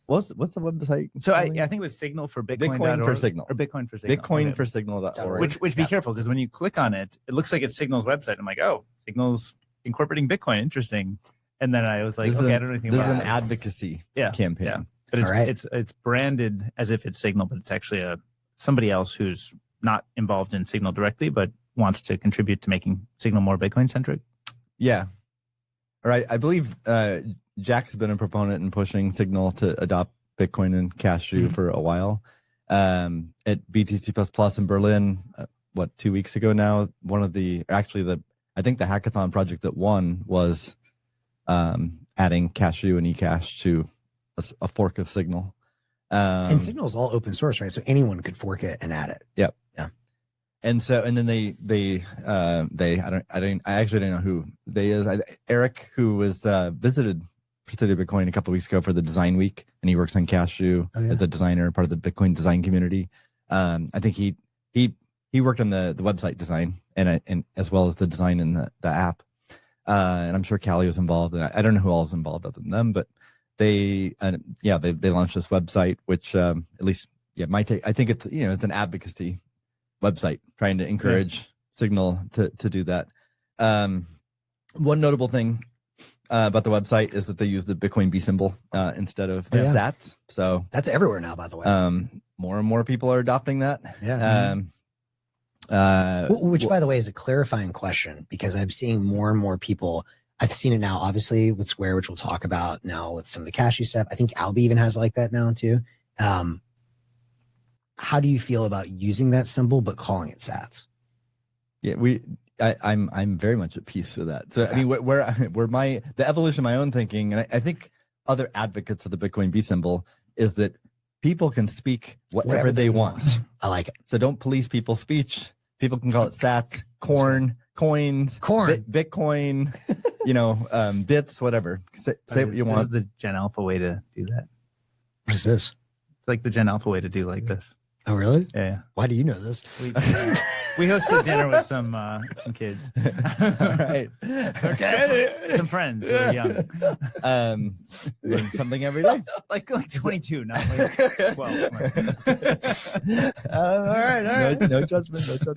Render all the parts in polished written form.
what's the website? So I think it was Signal for Bitcoin. Bitcoin for Signal. Or Bitcoin for Signal. Bitcoin for Signal.org. Which be careful, because when you click on it, it looks like it's Signal's website. I'm like, oh, Signal's incorporating Bitcoin. Interesting. And then I was like, I don't know anything about it. This is an advocacy campaign. Yeah. But it's branded as if it's Signal, but it's actually somebody else who's not involved in Signal directly, but wants to contribute to making Signal more Bitcoin centric. Yeah. All right. I believe Jack's been a proponent in pushing Signal to adopt Bitcoin and Cashew for a while. At BTC++ in Berlin, 2 weeks ago now, I think the hackathon project that won was adding Cashew and eCash to a fork of Signal. And Signal is all open source, right? So anyone could fork it and add it. Yep. Yeah. And then I actually don't know who they is. Eric, who was visited Custodial Bitcoin a couple of weeks ago for the design week, and he works on Cashew as a designer, part of the Bitcoin design community. I think he worked on the website design and as well as the design in the app. And I'm sure Callie was involved, and I don't know who else is involved other than them, but they launched this website, which at least my take, I think it's an advocacy website trying to encourage Signal to do that. One notable thing about the website is that they use the Bitcoin B symbol instead of sats. So that's everywhere now, by the way. More and more people are adopting that. Yeah. Which, by the way, is a clarifying question, because I'm seeing more and more people. I've seen it now, obviously, with Square, which we'll talk about now with some of the Cashew stuff. I think Alby even has like that now too. How do you feel about using that symbol but calling it sats? Yeah, I'm very much at peace with that. So I mean, where the evolution of my own thinking, and I think other advocates of the Bitcoin B symbol, is that people can speak whatever they want. I like it. So don't police people's speech. People can call it sats, coins, Bitcoin, bits, whatever. Say what you want. This is the Gen Alpha way to do that. What is this? It's like the Gen Alpha way to do like this. Oh, really? Yeah. Why do you know this? We hosted dinner with some kids. All right. Okay. Some friends who are young. Learn something every day. like 22, not like 12. All right. No judgment. So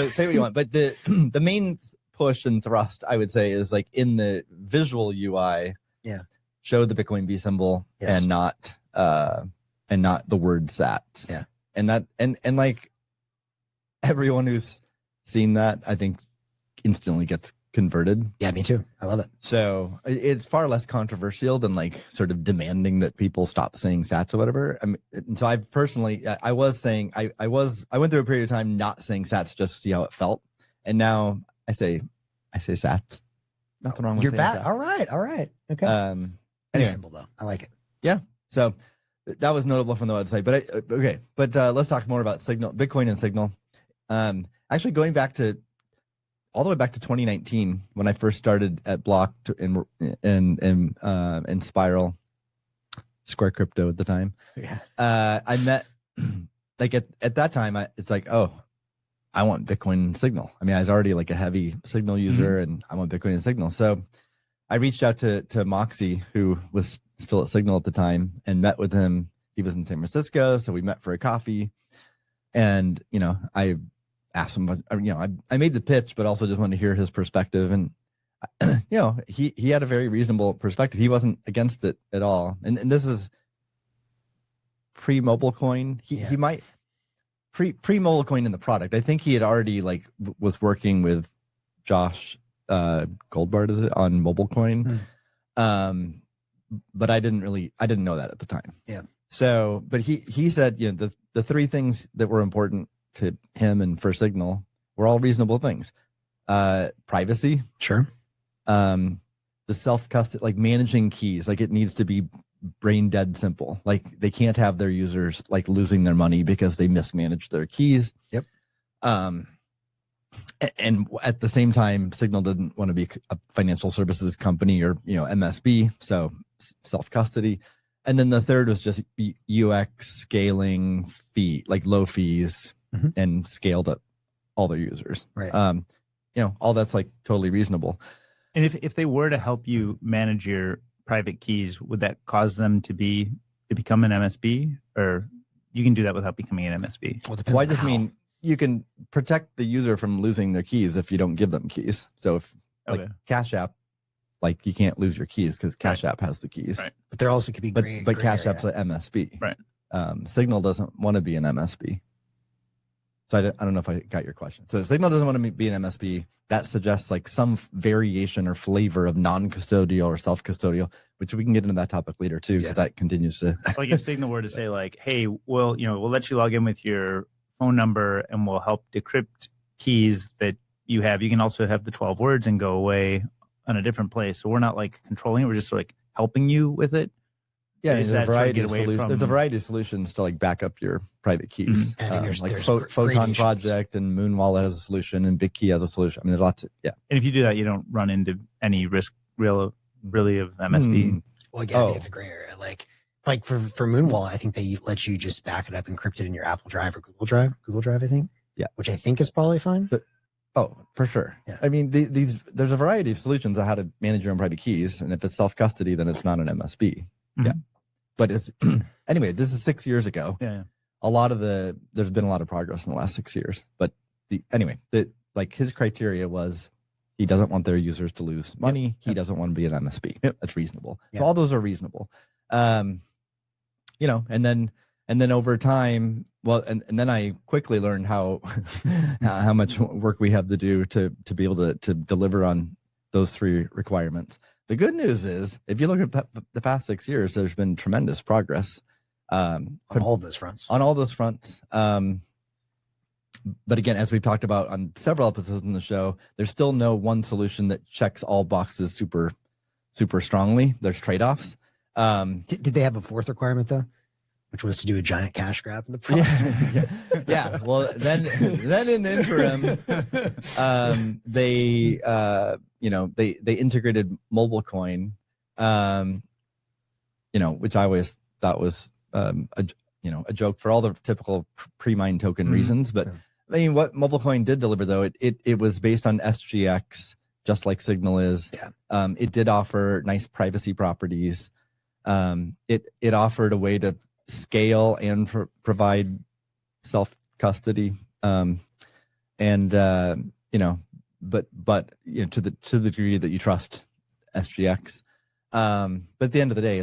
say what you want. But the main push and thrust, I would say, is like in the visual UI. Yeah. Show the Bitcoin B symbol and not the word sats. Yeah. And that and like everyone who's seen that, I think, instantly gets converted. Yeah, me too. I love it. So it's far less controversial than like sort of demanding that people stop saying sats or whatever. I mean, so I've personally, I was saying, I went through a period of time not saying sats just to see how it felt, and now I say sats. Nothing wrong with saying sats. All right. Okay. Anyway. Simple though. I like it. Yeah. So that was notable from the website, but let's talk more about Signal, Bitcoin and Signal. Actually going back to all the way back to 2019 when I first started at Block in Spiral, Square Crypto at the time. Yeah. I met like at that time, it's like, oh, I want Bitcoin and Signal. I mean, I was already like a heavy Signal user, and I want Bitcoin and Signal. So I reached out to Moxie, who was still at Signal at the time, and met with him. He was in San Francisco, so we met for a coffee. And, I asked him, I made the pitch, but also just wanted to hear his perspective. And, he had a very reasonable perspective. He wasn't against it at all. And this is pre-MobileCoin. He might pre-MobileCoin in the product. I think he had already was working with Josh Goldbart, is it, on MobileCoin? But I didn't know that at the time. Yeah. So, but he said, the three things that were important to him and for Signal were all reasonable things. Privacy. Sure. The self-custody, like managing keys, like it needs to be brain dead simple. Like they can't have their users like losing their money because they mismanaged their keys. Yep. And at the same time, Signal didn't want to be a financial services company or, MSB. So self-custody. And then the third was just UX scaling fee, like low fees, and scaled up all their users. Right. All that's like totally reasonable. And if they were to help you manage your private keys, would that cause them to become an MSB, or you can do that without becoming an MSB? Well, I just mean you can protect the user from losing their keys if you don't give them keys. So if like Cash App, like you can't lose your keys because Cash App has the keys. Right. But there also could be but Cash App's an MSB. Right. Signal doesn't want to be an MSB. So I don't know if I got your question. So Signal doesn't want to be an MSB. That suggests like some variation or flavor of non-custodial or self-custodial, which we can get into that topic later too, because that continues to. Like if Signal were to say like, hey, we'll let you log in with your phone number and we'll help decrypt keys that you have. You can also have the 12 words and go away on a different place. So we're not like controlling it. We're just like helping you with it. Yeah, there's a variety of solutions. There's a variety of solutions to like back up your private keys. Mm-hmm. Like Photon Project and Moon Wallet has a solution, and BigKey has a solution. I mean, there's lots of And if you do that, you don't run into any risk really of MSB. Well, again, I think it's a gray area. Like for Moon Wallet, I think they let you just back it up, encrypt it in your Apple Drive or Google Drive, I think. Yeah, which I think is probably fine. So, for sure. Yeah. I mean, there's a variety of solutions on how to manage your own private keys, and if it's self custody, then it's not an MSB. Mm-hmm. Yeah. But it's anyway, this is 6 years ago. Yeah. There's been a lot of progress in the last 6 years. But his criteria was he doesn't want their users to lose money. He doesn't want to be an MSB. That's reasonable. Yep. So all those are reasonable. And then over time, and then I quickly learned how much work we have to do to be able to deliver on those three requirements. The good news is, if you look at the past 6 years, there's been tremendous progress on all those fronts. But again, as we've talked about on several episodes in the show, there's still no one solution that checks all boxes super, super strongly. There's trade-offs. Did they have a fourth requirement though, which was to do a giant cash grab in the process? Yeah. Well, then in the interim, they integrated MobileCoin, which I always thought was a joke for all the typical pre-mine token reasons. But I mean, what MobileCoin did deliver though, it was based on SGX, just like Signal is. Yeah. It did offer nice privacy properties. It offered a way to scale and provide self custody, but to the degree that you trust SGX. But at the end of the day,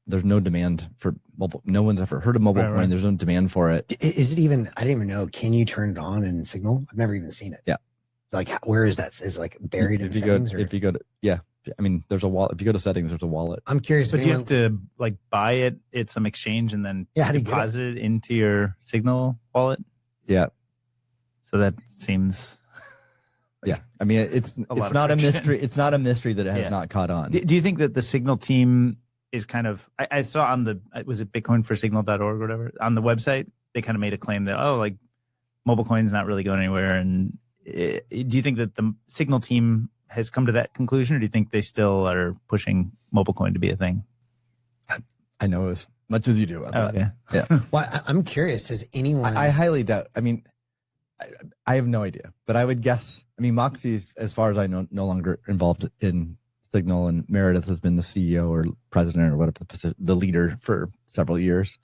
there's no demand for mobile. No one's ever heard of MobileCoin. Right. There's no demand for it. Is it even? I didn't even know. Can you turn it on in Signal? I've never even seen it. Yeah. Like, where is that? Is it like buried in settings? If you go to I mean, there's a wallet. If you go to settings, there's a wallet. I'm curious. But you have to like buy it at some exchange and then deposit it into your Signal wallet. Yeah. So that seems. Yeah. I mean, it's not a mystery. It's not a mystery that it has not caught on. Do you think that the Signal team is kind of, I saw on was it bitcoinforsignal.org or whatever, on the website, they kind of made a claim that, like MobileCoin's not really going anywhere. And do you think that the Signal team has come to that conclusion, or do you think they still are pushing MobileCoin to be a thing? I know as much as you do about that. Yeah. Well, I'm curious. Has anyone? I highly doubt. I mean, I have no idea, but I would guess. I mean, Moxie's, as far as I know, no longer involved in Signal, and Meredith has been the CEO or president or whatever the leader for several years.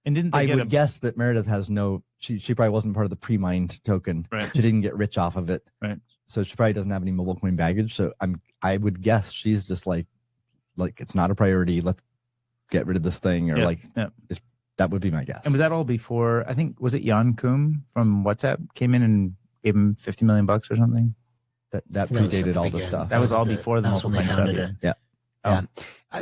And didn't I would guess that Meredith has no. She probably wasn't part of the pre-mined token. Right. She didn't get rich off of it. Right. So she probably doesn't have any MobileCoin baggage. So I would guess she's just like it's not a priority. Let's get rid of this thing, or that would be my guess. And was that all before? I think was it Jan Koum from WhatsApp came in and gave him $50 million or something. That predated all the stuff. That was all before the MobileCoin stuff. Yeah.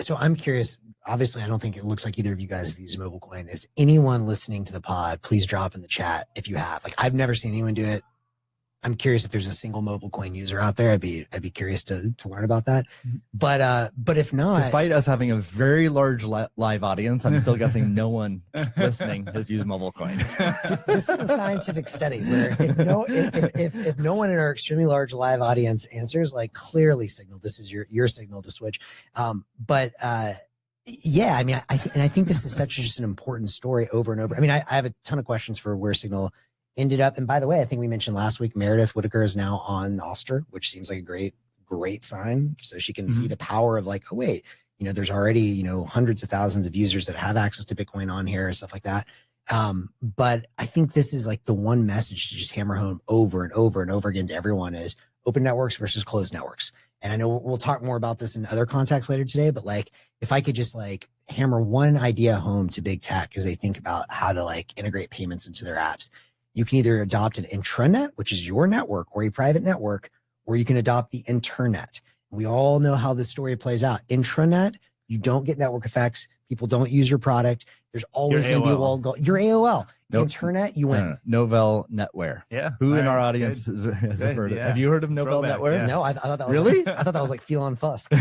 So I'm curious. Obviously, I don't think it looks like either of you guys have used MobileCoin. Is anyone listening to the pod? Please drop in the chat if you have. Like, I've never seen anyone do it. I'm curious if there's a single MobileCoin user out there. I'd be curious to learn about that. But if not, despite us having a very large live audience, I'm still guessing no one listening has used MobileCoin. This is a scientific study where if no one in our extremely large live audience answers, like clearly Signal, this is your signal to switch. Yeah, I mean, I think this is such just an important story over and over. I mean, I have a ton of questions for where Signal ended up. And by the way, I think we mentioned last week, Meredith Whitaker is now on Oster, which seems like a great great sign. So she can see the power of like, oh wait, there's already, hundreds of thousands of users that have access to Bitcoin on here and stuff like that. But I think this is like the one message to just hammer home over and over and over again to everyone is open networks versus closed networks. And I know we'll talk more about this in other contexts later today, but like, if I could just like hammer one idea home to big tech as they think about how to like integrate payments into their apps, you can either adopt an intranet, which is your network, or a private network, or you can adopt the internet. We all know how this story plays out. Intranet, you don't get network effects. People don't use your product. There's always going to be a wall. Your AOL. Nope. Internet, you win. Novell Netware. Yeah. Who in our audience has heard of? Have you heard of Novell Netware? Yeah. No, I thought that was really. I thought that was like Elon Musk.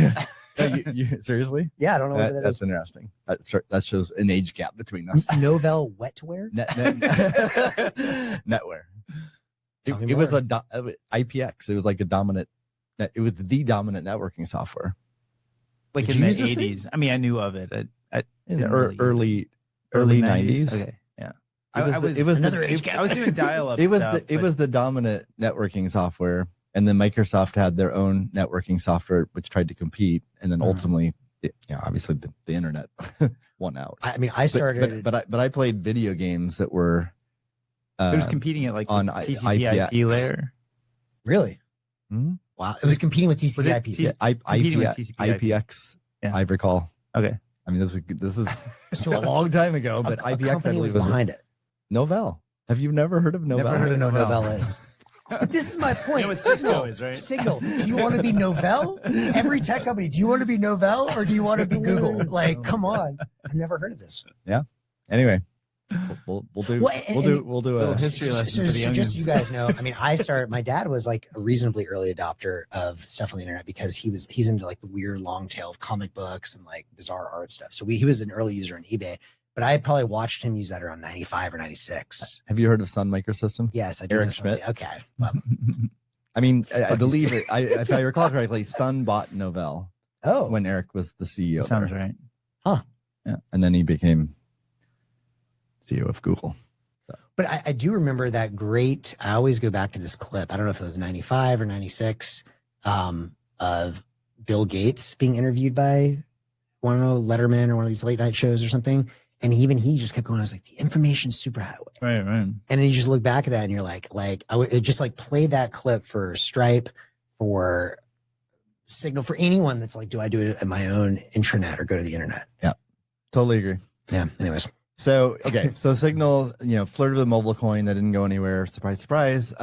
Seriously? Yeah, I don't know what that that's is. Interesting. That shows an age gap between us. Novell Wetware? Netware. It was IPX. It was like a dominant. It was the dominant networking software. Like in the 80s. I mean, I knew of it. In the early 90s. Okay. Yeah. It was another age gap. I was doing dial-up It was stuff. it was the dominant networking software, and then Microsoft had their own networking software which tried to compete, and then ultimately, obviously the internet won out. I mean, I started, but I played video games that were. It was competing at like on TCP/IP layer. Really? Mm-hmm. Wow, it was competing with TCP/IP. IPX. Yeah. I recall. Okay. I mean, this is a long time ago, but IPX I believe was behind it. Novell. Have you never heard of Novell? Never heard of Novell. Novell is. But this is my point. You know what Cisco is, right? Signal. Do you want to be Novell? Every tech company. Do you want to be Novell or do you want to be Google? Like, come on. I've never heard of this. Yeah. Anyway, we'll do a history lesson. So just so you guys know, I mean, my dad was like a reasonably early adopter of stuff on the internet because he's into like the weird long tail of comic books and like bizarre art stuff. So he was an early user on eBay. But I had probably watched him use that around 95 or 96. Have you heard of Sun Microsystems? Yes, I do. Eric Schmidt. Okay. Well, I mean, I believe it. If I recall correctly, Sun bought Novell. Oh, when Eric was the CEO. Sounds right. Huh. Yeah, and then he became CEO of Google. So. But I do remember that great. I always go back to this clip. I don't know if it was 95 or 96 of Bill Gates being interviewed by one of Letterman or one of these late night shows or something. And he just kept going. I was like, the information superhighway. Right. And then you just look back at that and you're like I would just like play that clip for Stripe, for Signal, for anyone that's like, do I do it at my own intranet or go to the internet? Yeah, totally agree. Yeah. Anyways. So, okay. So Signal, flirted with MobileCoin. That didn't go anywhere. Surprise, surprise.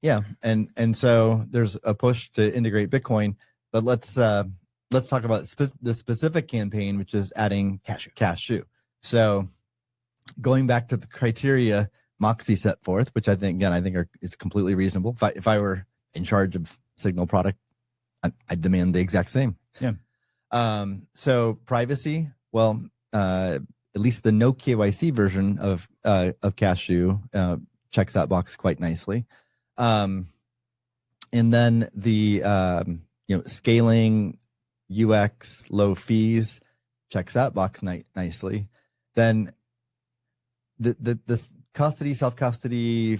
Yeah. And so there's a push to integrate Bitcoin, but let's talk about the specific campaign, which is adding Cashew. So going back to the criteria Moxie set forth, which I think is completely reasonable. If I were in charge of Signal product, I'd demand the exact same. Yeah. So privacy, well, at least the no KYC version of Cashew checks that box quite nicely. And then the scaling, UX, low fees checks that box nicely. Then the custody, self-custody,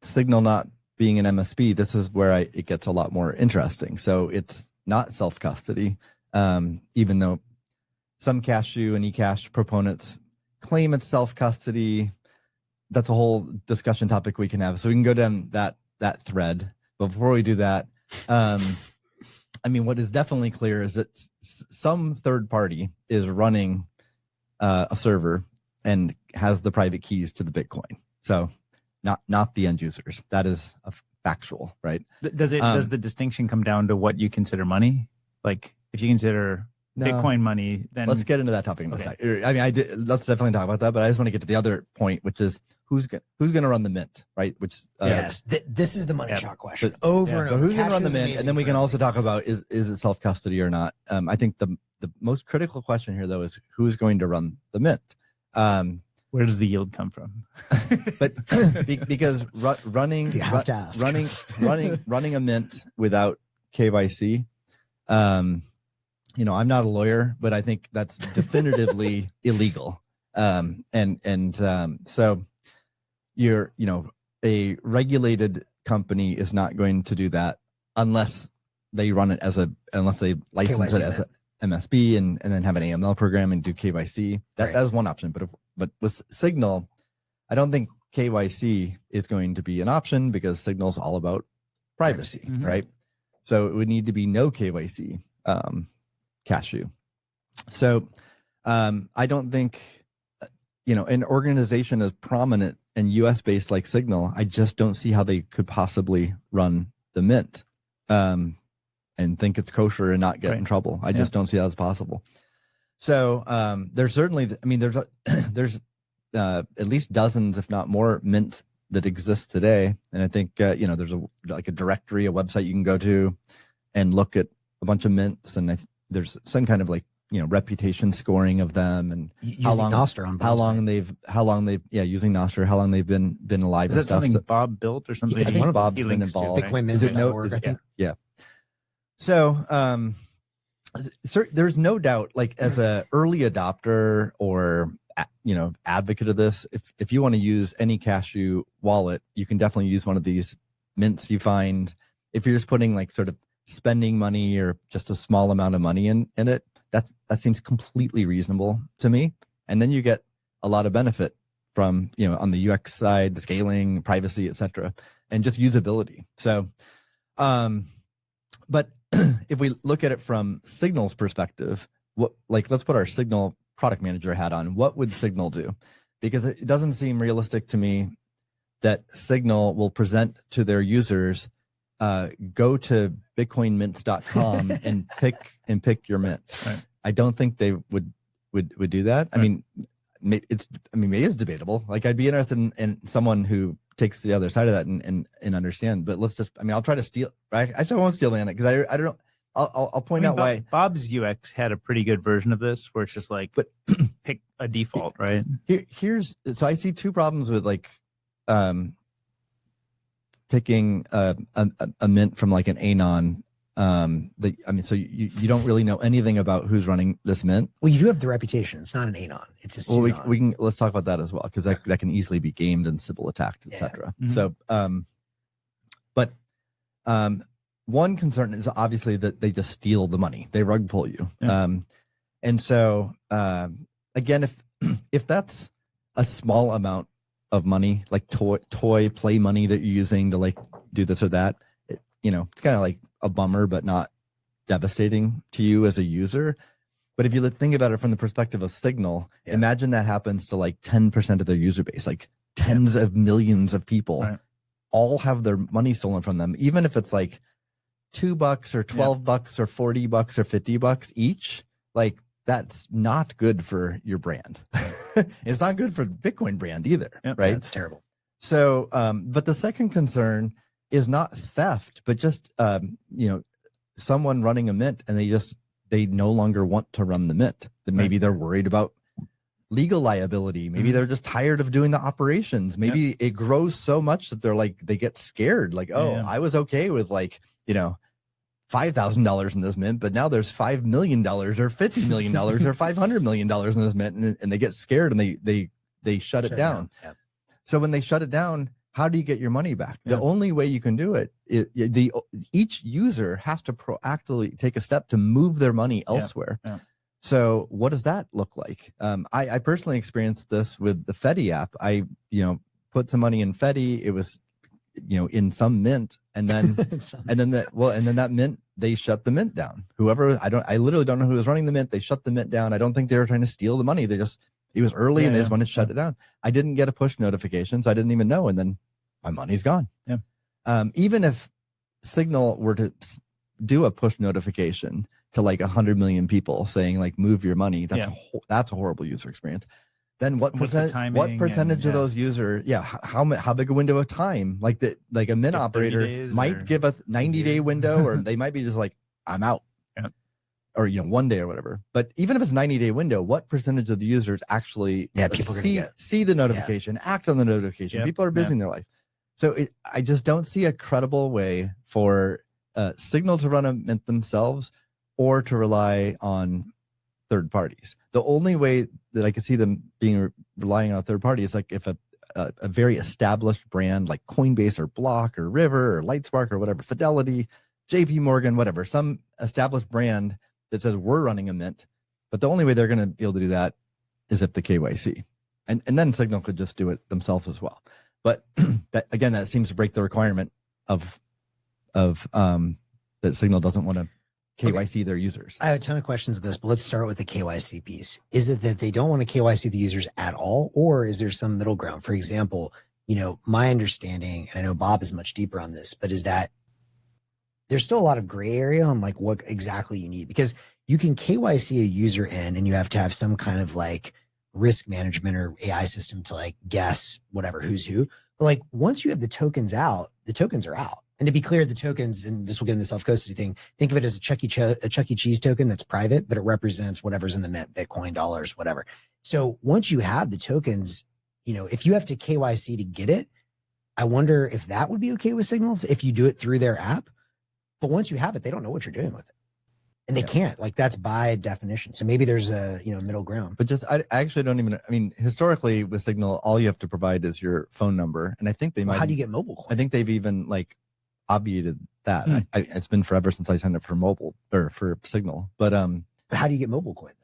Signal not being an MSP, this is where it gets a lot more interesting. So it's not self-custody, even though some Cashew and eCash proponents claim it's self-custody. That's a whole discussion topic we can have. So we can go down that thread. But before we do that, I mean, what is definitely clear is that some third party is running a server and has the private keys to the Bitcoin. So not the end users. That is a factual, right? Does the distinction come down to what you consider money? Like if you consider Bitcoin money, then let's get into that topic in a second. I mean, let's definitely talk about that, but I just want to get to the other point, which is who's going to run the mint, right? Which yes, this is the money shot question. And over. So who's going to run the mint? And then we can also talk about is it self custody or not? I think the most critical question here though is who's going to run the mint. Where does the yield come from? But because running a mint without KYC, I'm not a lawyer, but I think that's definitively illegal. So a regulated company is not going to do that unless they run it as unless they license it as a MSB and then have an AML program and do KYC. That is one option. But with Signal, I don't think KYC is going to be an option because Signal's all about privacy, right? So it would need to be no KYC, Cashew. So I don't think, an organization as prominent and US based like Signal, I just don't see how they could possibly run the mint and think it's kosher and not get in trouble. I just don't see how it's possible. So there's certainly, there's at least dozens, if not more, mints that exist today. And I think, there's a directory, a website you can go to and look at a bunch of mints. And there's some kind of reputation scoring of them and using Nostr on how long they've using Nostr, how long they've been alive. Is that something Bob built or something? I think Bob's been involved. Bitcoinmints.org, I think. Yeah. So there's no doubt, like as a early adopter or advocate of this, if you want to use any Cashew wallet, you can definitely use one of these mints you find. If you're just putting like sort of spending money or just a small amount of money in it, that seems completely reasonable to me. And then you get a lot of benefit from, on the UX side, scaling, privacy, etc., and just usability. So, but if we look at it from Signal's perspective, let's put our Signal product manager hat on. What would Signal do? Because it doesn't seem realistic to me that Signal will present to their users, go to bitcoinmints.com and pick your mint. Right. I don't think they would do that. Right. Maybe it's debatable. Like I'd be interested in someone who takes the other side of that and understand. But let's just, I'll try to steal. Right? Actually, I won't steal man it because I don't know. I'll point out why Bob's UX had a pretty good version of this, where it's just like, but pick a default, right? So I see two problems with picking a mint from like an anon. So you don't really know anything about who's running this mint. Well, you do have the reputation. It's not an anon. It's a pseudonym. Well, we can let's talk about that as well, because that can easily be gamed and Sybil attacked, etc. So, one concern is obviously that they just steal the money. They rug pull you. And so again, if that's a small amount of money, like toy play money that you're using to like do this or that, it's kind of like a bummer, but not devastating to you as a user. But if you think about it from the perspective of Signal, imagine that happens to like 10% of their user base, like tens of millions of people, all have their money stolen from them, even if it's like $2 or $12 or $40 or $50 each. Like that's not good for your brand. It's not good for the Bitcoin brand either, right? That's terrible. So, but the second concern is not theft, but just someone running a mint and they no longer want to run the mint. That maybe they're worried about legal liability. Maybe they're just tired of doing the operations. Maybe it grows so much that they get scared. Like, I was okay with $5,000 in this mint, but now there's $5 million or $50 million or $500 million in this mint, and they get scared and they shut it down. Yeah. So when they shut it down, how do you get your money back? The only way you can do it, each user has to proactively take a step to move their money elsewhere. So what does that look like? I personally experienced this with the Fedi app. I put some money in Fedi. It was in some mint, and then that mint, they shut the mint down. I literally don't know who was running the mint. They shut the mint down. I don't think they were trying to steal the money. It was early and they just wanted to shut it down. I didn't get a push notification, so I didn't even know. And then my money's gone. Even if Signal were to do a push notification to like 100 million people saying like, move your money, that's a horrible user experience. Then what percentage of those users, how big a window of time? Like a mint operator might give a 90-day window, or they might be just like, I'm out. Or 1 day or whatever. But even if it's a 90-day window, what percentage of the users actually see the notification, act on the notification? People are busy in their life. So I just don't see a credible way for Signal to run a mint themselves or to rely on third parties. The only way that I could see them relying on a third party is like if a very established brand like Coinbase or Block or River or Lightspark or whatever, Fidelity, JP Morgan, whatever, some established brand that says we're running a mint, but the only way they're going to be able to do that is if the KYC, and then Signal could just do it themselves as well. But that seems to break the requirement of that Signal doesn't want to KYC their users. I have a ton of questions of this, but let's start with the KYC piece. Is it that they don't want to KYC the users at all, or is there some middle ground? For example, my understanding, and I know Bob is much deeper on this, but is that there's still a lot of gray area on like what exactly you need, because you can KYC a user in and you have to have some kind of like risk management or AI system to like guess whatever who's who. But like once you have the tokens out, the tokens are out. And to be clear, the tokens, and this will get in the self-custody thing, think of it as a Chuck E. Cheese token that's private, but it represents whatever's in the mint, Bitcoin, dollars, whatever. So once you have the tokens, if you have to KYC to get it, I wonder if that would be okay with Signal if you do it through their app. But once you have it, they don't know what you're doing with it. And they can't, like that's by definition. So maybe there's a, middle ground. But I actually don't even, historically with Signal, all you have to provide is your phone number. And I think they might. How do you get MobileCoin? I think they've even like obviated that. It's been forever since I signed up for mobile or for Signal. But how do you get MobileCoin then?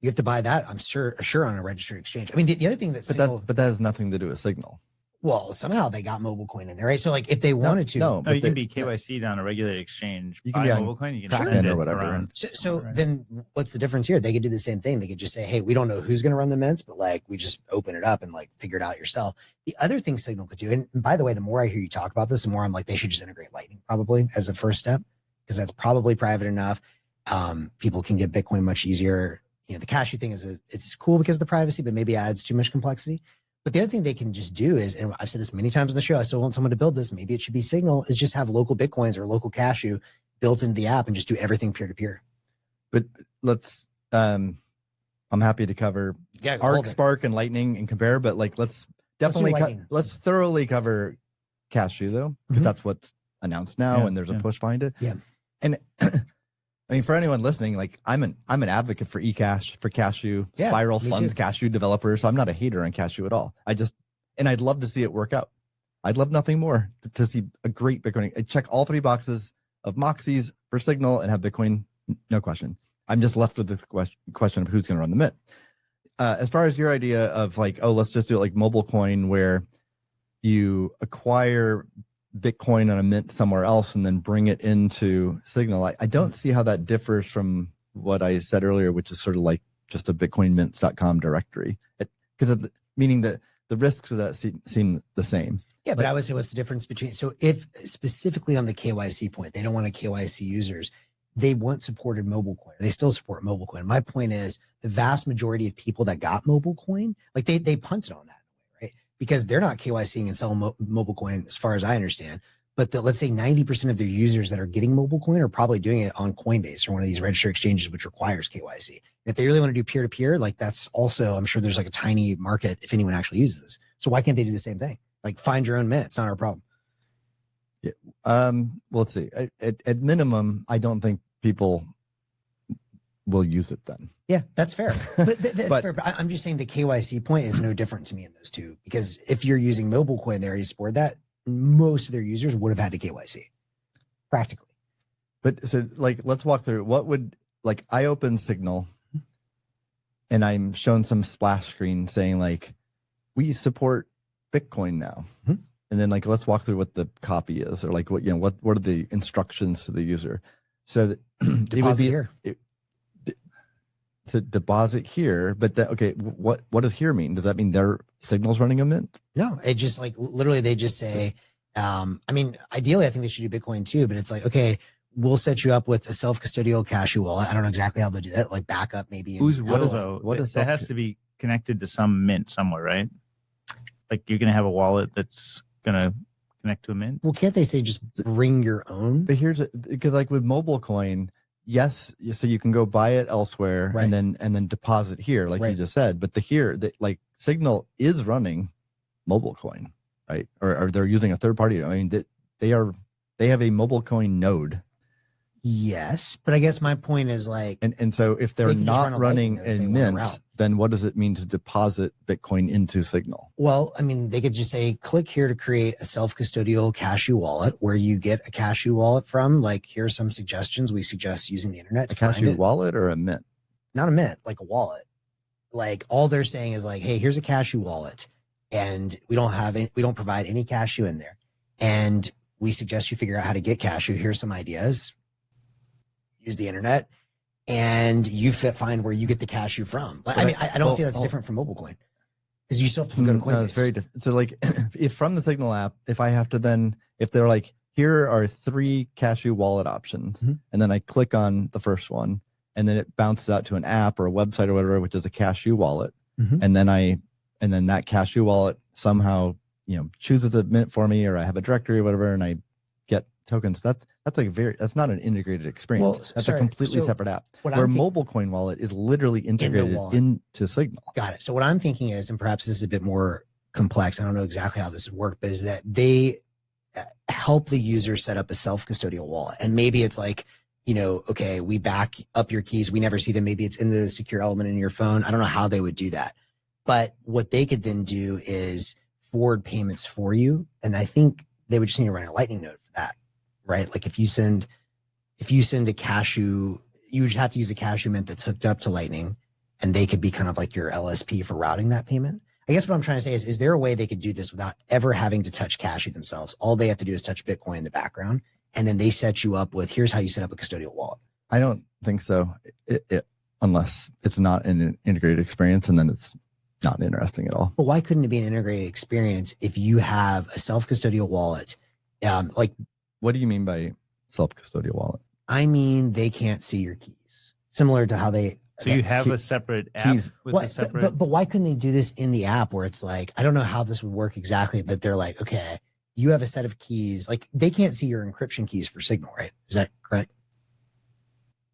You have to buy that, I'm sure on a registered exchange. The other thing that Signal, but that has nothing to do with Signal. Well, somehow they got MobileCoin in there, right? So like if they wanted to, you can be KYC'd on a regulated exchange. You can be on MobileCoin, you can send it or whatever. So then what's the difference here? They could do the same thing. They could just say, hey, we don't know who's going to run the mints, but like we just open it up and like figure it out yourself. The other thing Signal could do, and by the way, the more I hear you talk about this, the more I'm like, they should just integrate Lightning probably as a first step, because that's probably private enough. People can get Bitcoin much easier. The Cashew thing it's cool because of the privacy, but maybe adds too much complexity. But the other thing they can just do is, and I've said this many times on the show, I still want someone to build this. Maybe it should be Signal, is just have local Bitcoins or local Cashew built into the app and just do everything peer to peer. But let's, I'm happy to cover Arc, Spark, and Lightning and compare, but like, let's thoroughly cover Cashew though, because that's what's announced now and there's a push behind it. Yeah. And for anyone listening, like I'm an advocate for eCash, for Cashew, Spiral funds, Cashew developers. So I'm not a hater on Cashew at all. I'd love to see it work out. I'd love nothing more to see a great Bitcoin. I check all three boxes of Moxies for Signal and have Bitcoin, no question. I'm just left with this question of who's going to run the mint. As far as your idea of like, let's just do it like MobileCoin, where you acquire Bitcoin on a mint somewhere else and then bring it into Signal. I don't see how that differs from what I said earlier, which is sort of like just a bitcoinmints.com directory, because meaning that the risks of that seem the same. Yeah, but I would say what's the difference between, so if specifically on the KYC point, they don't want to KYC users, they want supported MobileCoin. They still support MobileCoin. My point is the vast majority of people that got MobileCoin, like they punted on that. Because they're not KYCing and selling MobileCoin as far as I understand. But let's say 90% of their users that are getting MobileCoin are probably doing it on Coinbase or one of these registered exchanges, which requires KYC. And if they really want to do peer-to-peer, like that's also, I'm sure there's like a tiny market if anyone actually uses this. So why can't they do the same thing? Like find your own mint. It's not our problem. Yeah. Well, let's see. At minimum, I don't think people will use it then. Yeah, that's fair. But that's fair. But I'm just saying the KYC point is no different to me in those two, because if you're using MobileCoin, they already support that. Most of their users would have had to KYC practically. But so like, let's walk through what would, like I open Signal and I'm shown some splash screen saying like, we support Bitcoin now. And then like, let's walk through what the copy is, or like what are the instructions to the user. So that deposit here. To deposit here, but what does here mean? Does that mean their Signal's running a mint? No, it just like literally they just say, ideally I think they should do Bitcoin too, but it's like, okay, we'll set you up with a self-custodial Cashew wallet. I don't know exactly how they do that, like backup maybe. Who's will though? What is that? Has to be connected to some mint somewhere, right? Like you're gonna have a wallet that's gonna connect to a mint. Well, can't they say just bring your own? But because like with MobileCoin, yes, so you can go buy it elsewhere, right, and then deposit here, like you just said. But like Signal is running MobileCoin, right? Or they're using a third party. I mean, they have a MobileCoin node. Yes, but I guess my point is like, and so if they're not running a mint, then what does it mean to deposit Bitcoin into Signal? Well, I mean, they could just say, click here to create a self-custodial Cashew wallet where you get a Cashew wallet from. Like, here are some suggestions. We suggest using the internet. A Cashew wallet or a mint? Not a mint, like a wallet. Like, all they're saying is like, hey, here's a Cashew wallet, and we don't provide any Cashew in there, and we suggest you figure out how to get Cashew. Here's some ideas. Use the internet, and you find where you get the Cashew from. Like, I mean, I don't see that's different from MobileCoin, because you still have to go to Coinbase. No, it's very different. So like, if from the Signal app, if I have to then, if they're like, here are 3 Cashew wallet options, and then I click on the first one, and then it bounces out to an app or a website or whatever, which is a Cashew wallet, and then that Cashew wallet somehow, chooses a mint for me, or I have a directory or whatever, and I get tokens. That's like that's not an integrated experience. Well, that's a completely separate app. Where MobileCoin wallet is literally integrated into Signal. Got it. So what I'm thinking is, and perhaps this is a bit more complex, I don't know exactly how this would work, but is that they help the user set up a self-custodial wallet. And maybe it's like, okay, we back up your keys. We never see them. Maybe it's in the secure element in your phone. I don't know how they would do that. But what they could then do is forward payments for you. And I think they would just need to run a Lightning node for that, right? Like if you send a Cashew, you would have to use a Cashew mint that's hooked up to Lightning, and they could be kind of like your LSP for routing that payment. I guess what I'm trying to say is there a way they could do this without ever having to touch Cashew themselves? All they have to do is touch Bitcoin in the background, and then they set you up with, here's how you set up a custodial wallet. I don't think so, unless it's not an integrated experience, and then it's not interesting at all. But why couldn't it be an integrated experience if you have a self-custodial wallet? What do you mean by self-custodial wallet? I mean, they can't see your keys, similar to how they. So you have a separate app with a separate. But why couldn't they do this in the app where it's like, I don't know how this would work exactly, but they're like, okay, you have a set of keys. Like, they can't see your encryption keys for Signal, right? Is that correct?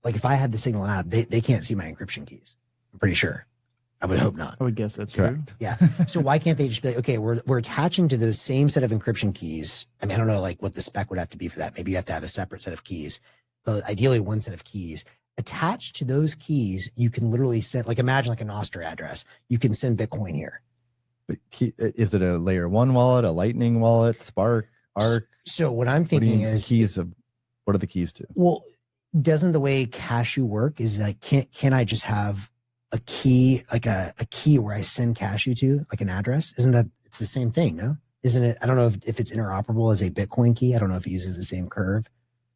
Like, if I had the Signal app, they can't see my encryption keys. I'm pretty sure. I would hope not. I would guess that's correct. True. Yeah. So why can't they just be like, okay, we're attaching to those same set of encryption keys. I mean, I don't know like what the spec would have to be for that. Maybe you have to have a separate set of keys, but ideally one set of keys. Attached to those keys, you can literally send, like, imagine like a Nostr address. You can send Bitcoin here. But is it a layer 1 wallet, a Lightning wallet, Spark, Arc? So what I'm thinking is what are the keys to? Well, doesn't the way Cashew work is like, can I just have a key, like a key where I send Cashew to, like an address? Isn't that, it's the same thing, no? Isn't it? I don't know if it's interoperable as a Bitcoin key. I don't know if it uses the same curve,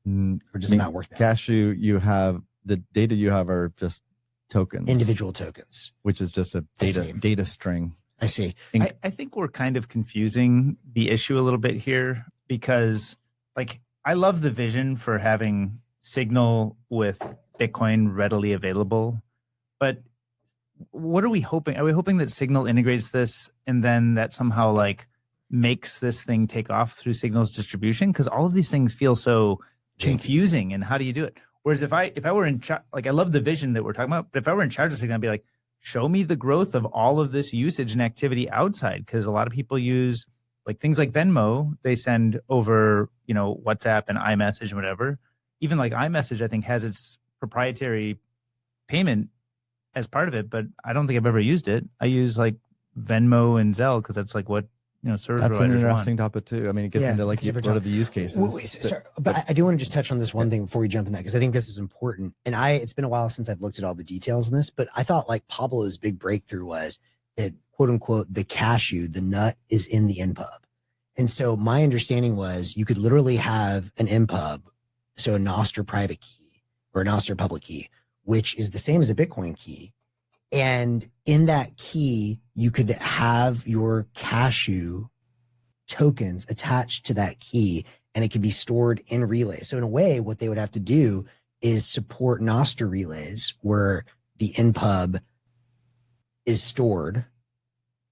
or does it not work that way? Cashew, you have the data you have are just tokens, individual tokens, which is just a data string. I see. I think we're kind of confusing the issue a little bit here, because like, I love the vision for having Signal with Bitcoin readily available, but what are we hoping? Are we hoping that Signal integrates this and then that somehow like makes this thing take off through Signal's distribution? Because all of these things feel so confusing. And how do you do it? Whereas if I were in charge, like, I love the vision that we're talking about, but if I were in charge of Signal, I'd be like, show me the growth of all of this usage and activity outside. Because a lot of people use like things like Venmo, they send over, WhatsApp and iMessage and whatever. Even like iMessage, I think, has its proprietary payment as part of it, but I don't think I've ever used it. I use like Venmo and Zelle because that's like what service that's an interesting want. topic too. I mean, it gets into like what are the use cases. Wait, sorry, but I do want to just touch on this one thing before we jump in that, because I think this is important. And it's been a while since I've looked at all the details in this, but I thought like Pablo's big breakthrough was that, quote unquote, the Cashew, the nut, is in the NPub. And so my understanding was you could literally have an NPub, so a Nostr private key or a Nostr public key, which is the same as a Bitcoin key. And in that key, you could have your Cashew tokens attached to that key, and it could be stored in relays. So in a way, what they would have to do is support Nostr relays where the NPub is stored.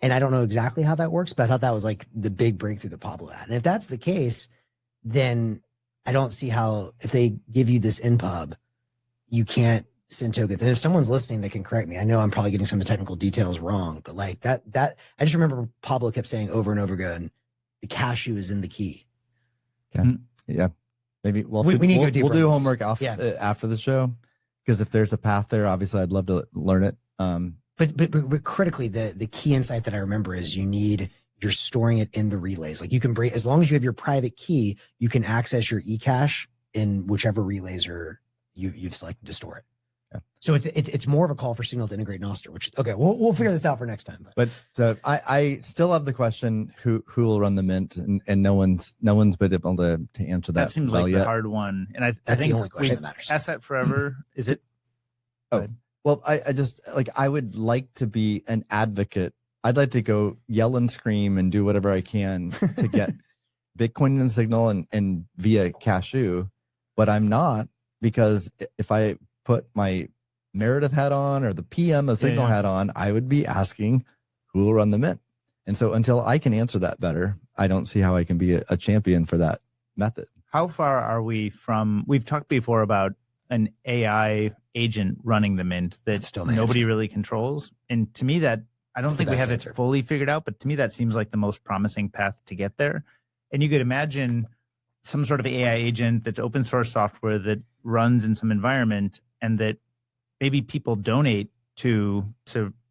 And I don't know exactly how that works, but I thought that was like the big breakthrough that Pablo had. And if that's the case, then I don't see how, if they give you this NPub, you can't send tokens. And if someone's listening, they can correct me. I know I'm probably getting some of the technical details wrong, but like that I just remember Pablo kept saying over and over again, the Cashew is in the key. Yeah. Maybe we need to go deeper we'll do on this. homework after the show, because if there's a path there, obviously I'd love to learn it. But critically, the key insight that I remember is you're storing it in the relays. Like you can break, as long as you have your private key, you can access your eCache in whichever relays you've selected to store it. Yeah. So it's more of a call for Signal to integrate Nostr, which okay, we'll figure this out for next time. But so I still have the question who will run the mint, and no one's been able to answer that. That seems like the hard one, and I That's think the only question that matters. Ask that forever. Is it? Well, I just like, I would like to be an advocate. I'd like to go yell and scream and do whatever I can to get Bitcoin and Signal and via Cashew, but I'm not, because if I put my Meredith hat on or the PM of Signal hat on, I would be asking who will run the mint. And so until I can answer that better, I don't see how I can be a champion for that method. How far are we from, we've talked before about an AI agent running the mint that still my nobody answer. really controls. And to me, that I don't That's think the we best have answer. it fully figured out, but to me, that seems like the most promising path to get there. And you could imagine some sort of AI agent that's open source software that runs in some environment, and that maybe people donate to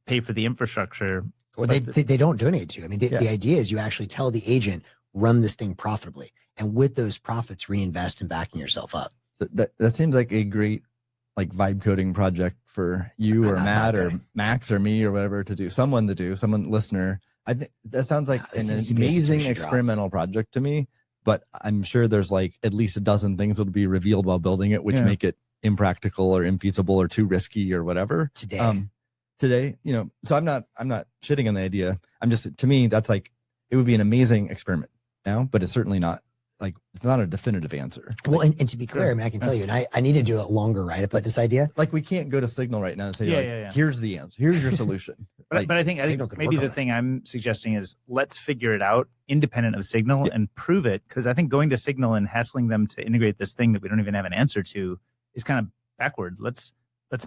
pay for the infrastructure. Or they don't donate to. I mean, the idea is you actually tell the agent, run this thing profitably, and with those profits, reinvest in backing yourself up. So that seems like a great like vibe coding project for you or Matt or Max or me or whatever to do. Someone listener. I think that sounds like an amazing experimental project to me. But I'm sure there's like at least a dozen things that'll be revealed while building it, which make it impractical or infeasible or too risky or whatever. Today, you know, so I'm not shitting on the idea. I'm just, to me, that's like, it would be an amazing experiment now, but it's certainly not like, it's not a definitive answer. Well, and to be clear, I mean, I can tell you, and I need to do a longer write-up about this idea. Like, we can't go to Signal right now and say, here's the answer. Here's your solution. But I think maybe the thing I'm suggesting is let's figure it out independent of Signal and prove it. Because I think going to Signal and hassling them to integrate this thing that we don't even have an answer to is kind of backward. Let's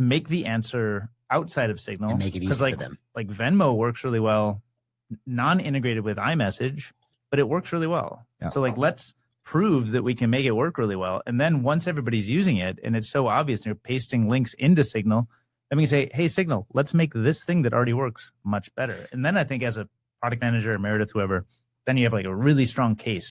make the answer outside of Signal and make it easy for them. Like Venmo works really well, non-integrated with iMessage, but it works really well. Yeah. So like, let's prove that we can make it work really well. And then once everybody's using it and it's so obvious, they're pasting links into Signal, then we can say, hey, Signal, let's make this thing that already works much better. And then I think as a product manager or Meredith, whoever, then you have like a really strong case